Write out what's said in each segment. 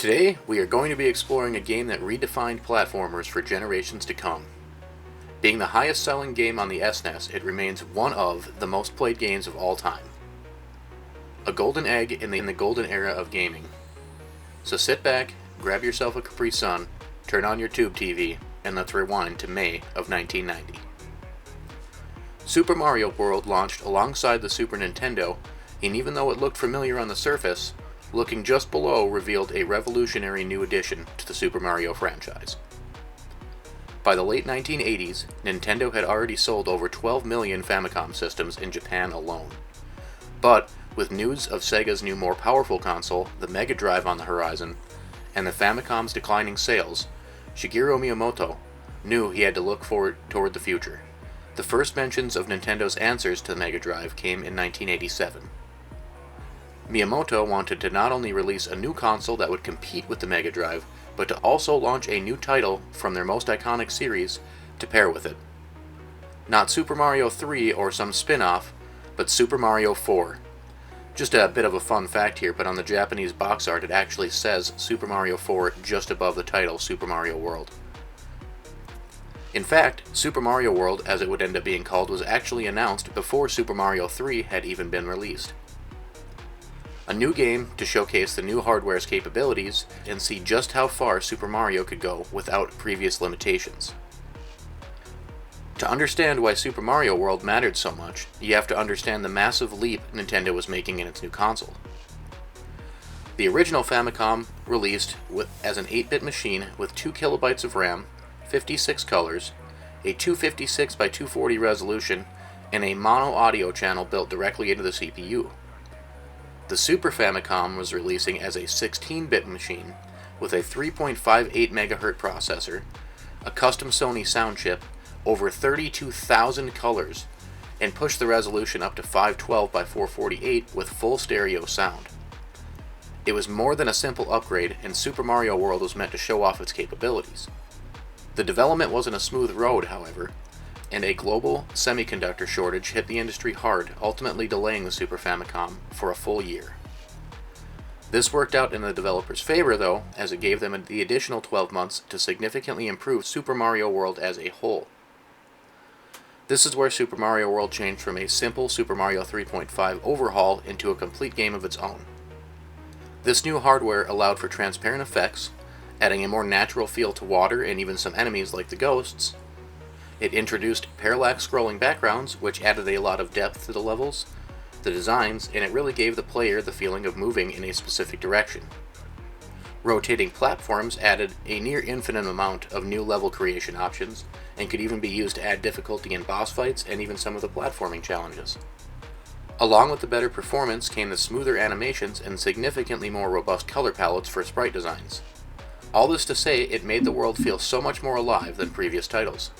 Today, we are going to be exploring a game that redefined platformers for generations to come. Being the highest selling game on the SNES, it remains one of the most played games of all time. A golden egg in the golden era of gaming. So sit back, grab yourself a Capri Sun, turn on your tube TV, and let's rewind to May of 1990. Super Mario World launched alongside the Super Nintendo, and even though it looked familiar on the surface, looking just below revealed a revolutionary new addition to the Super Mario franchise. By the late 1980s, Nintendo had already sold over 12 million Famicom systems in Japan alone. But, with news of Sega's new more powerful console, the Mega Drive, on the horizon, and the Famicom's declining sales, Shigeru Miyamoto knew he had to look toward the future. The first mentions of Nintendo's answers to the Mega Drive came in 1987. Miyamoto wanted to not only release a new console that would compete with the Mega Drive, but to also launch a new title from their most iconic series to pair with it. Not Super Mario 3 or some spin-off, but Super Mario 4. Just a bit of a fun fact here, but on the Japanese box art it actually says Super Mario 4 just above the title Super Mario World. In fact, Super Mario World, as it would end up being called, was actually announced before Super Mario 3 had even been released. A new game to showcase the new hardware's capabilities and see just how far Super Mario could go without previous limitations. To understand why Super Mario World mattered so much, you have to understand the massive leap Nintendo was making in its new console. The original Famicom released as an 8-bit machine with 2 kilobytes of RAM, 56 colors, a 256 by 240 resolution, and a mono audio channel built directly into the CPU. The Super Famicom was releasing as a 16-bit machine with a 3.58 MHz processor, a custom Sony sound chip, over 32,000 colors, and pushed the resolution up to 512 by 448 with full stereo sound. It was more than a simple upgrade, and Super Mario World was meant to show off its capabilities. The development wasn't a smooth road, however, and a global semiconductor shortage hit the industry hard, ultimately delaying the Super Famicom for a full year. This worked out in the developers' favor, though, as it gave them the additional 12 months to significantly improve Super Mario World as a whole. This is where Super Mario World changed from a simple Super Mario 3.5 overhaul into a complete game of its own. This new hardware allowed for transparent effects, adding a more natural feel to water and even some enemies like the ghosts. It introduced parallax scrolling backgrounds, which added a lot of depth to the levels, the designs, and it really gave the player the feeling of moving in a specific direction. Rotating platforms added a near infinite amount of new level creation options, and could even be used to add difficulty in boss fights and even some of the platforming challenges. Along with the better performance came the smoother animations and significantly more robust color palettes for sprite designs. All this to say, it made the world feel so much more alive than previous titles.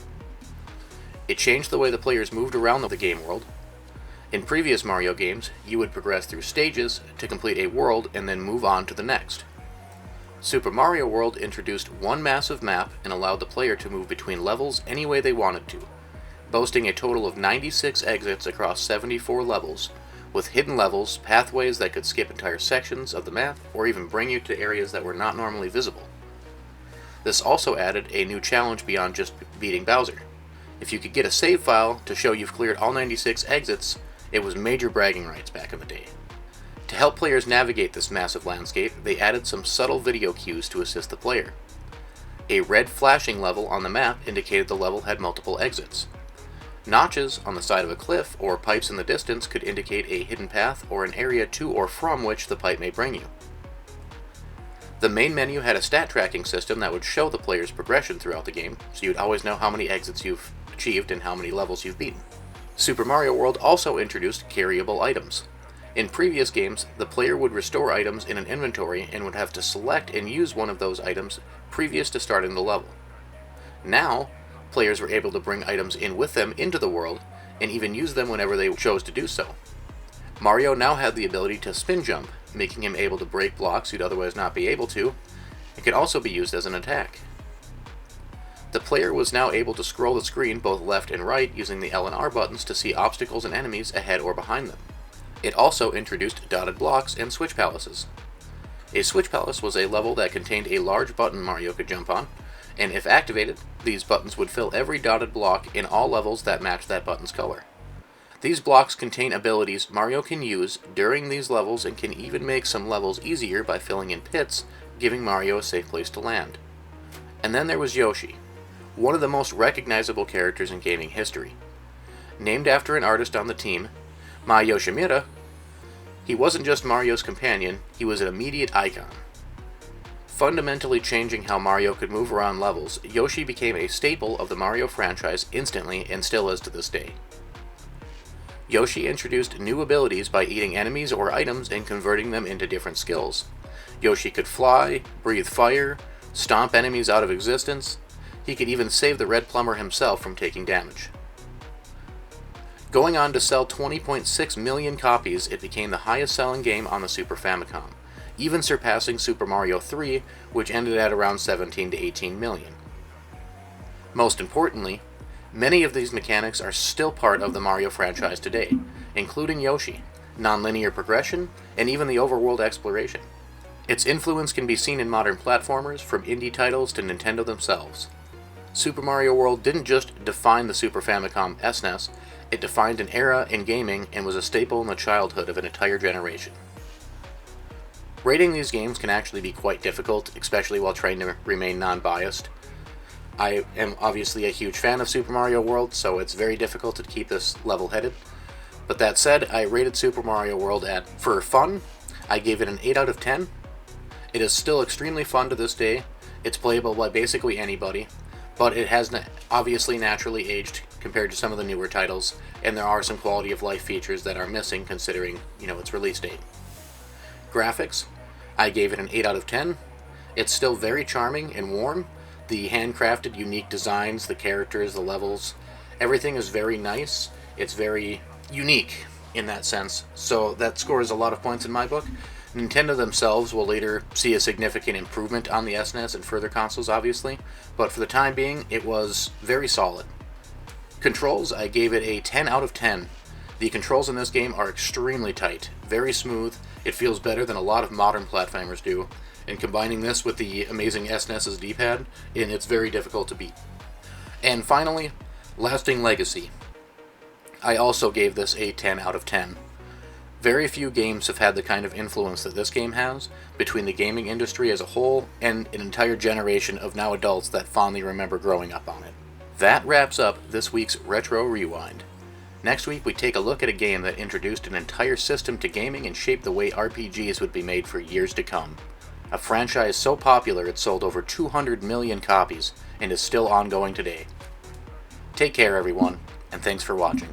It changed the way the players moved around the game world. In previous Mario games, you would progress through stages to complete a world and then move on to the next. Super Mario World introduced one massive map and allowed the player to move between levels any way they wanted to, boasting a total of 96 exits across 74 levels, with hidden levels, pathways that could skip entire sections of the map or even bring you to areas that were not normally visible. This also added a new challenge beyond just beating Bowser. If you could get a save file to show you've cleared all 96 exits, it was major bragging rights back in the day. To help players navigate this massive landscape, they added some subtle video cues to assist the player. A red flashing level on the map indicated the level had multiple exits. Notches on the side of a cliff or pipes in the distance could indicate a hidden path or an area to or from which the pipe may bring you. The main menu had a stat tracking system that would show the player's progression throughout the game, so you'd always know how many exits you've achieved and how many levels you've beaten. Super Mario World also introduced carryable items. In previous games, the player would restore items in an inventory and would have to select and use one of those items previous to starting the level. Now, players were able to bring items in with them into the world and even use them whenever they chose to do so. Mario now had the ability to spin jump, making him able to break blocks you'd otherwise not be able to. It could also be used as an attack. The player was now able to scroll the screen both left and right using the L and R buttons to see obstacles and enemies ahead or behind them. It also introduced dotted blocks and switch palaces. A Switch Palace was a level that contained a large button Mario could jump on, and if activated, these buttons would fill every dotted block in all levels that matched that button's color. These blocks contain abilities Mario can use during these levels and can even make some levels easier by filling in pits, giving Mario a safe place to land. And then there was Yoshi, one of the most recognizable characters in gaming history. Named after an artist on the team, Mai Yoshimura, he wasn't just Mario's companion, he was an immediate icon. Fundamentally changing how Mario could move around levels, Yoshi became a staple of the Mario franchise instantly and still is to this day. Yoshi introduced new abilities by eating enemies or items and converting them into different skills. Yoshi could fly, breathe fire, stomp enemies out of existence. He could even save the Red Plumber himself from taking damage. Going on to sell 20.6 million copies, it became the highest-selling game on the Super Famicom, even surpassing Super Mario 3, which ended at around 17 to 18 million. Most importantly, many of these mechanics are still part of the Mario franchise today, including Yoshi, non-linear progression, and even the overworld exploration. Its influence can be seen in modern platformers, from indie titles to Nintendo themselves. Super Mario World didn't just define the Super Famicom SNES, it defined an era in gaming and was a staple in the childhood of an entire generation. Rating these games can actually be quite difficult, especially while trying to remain non-biased. I am obviously a huge fan of Super Mario World, so it's very difficult to keep this level-headed. But that said, I rated Super Mario World for fun, I gave it an 8 out of 10. It is still extremely fun to this day. It's playable by basically anybody, but it has obviously naturally aged compared to some of the newer titles, and there are some quality of life features that are missing considering, its release date. Graphics, I gave it an 8 out of 10. It's still very charming and warm. The handcrafted, unique designs, the characters, the levels, everything is very nice. It's very unique in that sense, so that scores a lot of points in my book. Nintendo themselves will later see a significant improvement on the SNES and further consoles, obviously, but for the time being, it was very solid. Controls, I gave it a 10 out of 10. The controls in this game are extremely tight, very smooth, it feels better than a lot of modern platformers do, and combining this with the amazing SNES's D-pad, and it's very difficult to beat. And finally, Lasting Legacy. I also gave this a 10 out of 10. Very few games have had the kind of influence that this game has, between the gaming industry as a whole and an entire generation of now adults that fondly remember growing up on it. That wraps up this week's Retro Rewind. Next week we take a look at a game that introduced an entire system to gaming and shaped the way RPGs would be made for years to come. A franchise so popular it sold over 200 million copies and is still ongoing today. Take care everyone, and thanks for watching.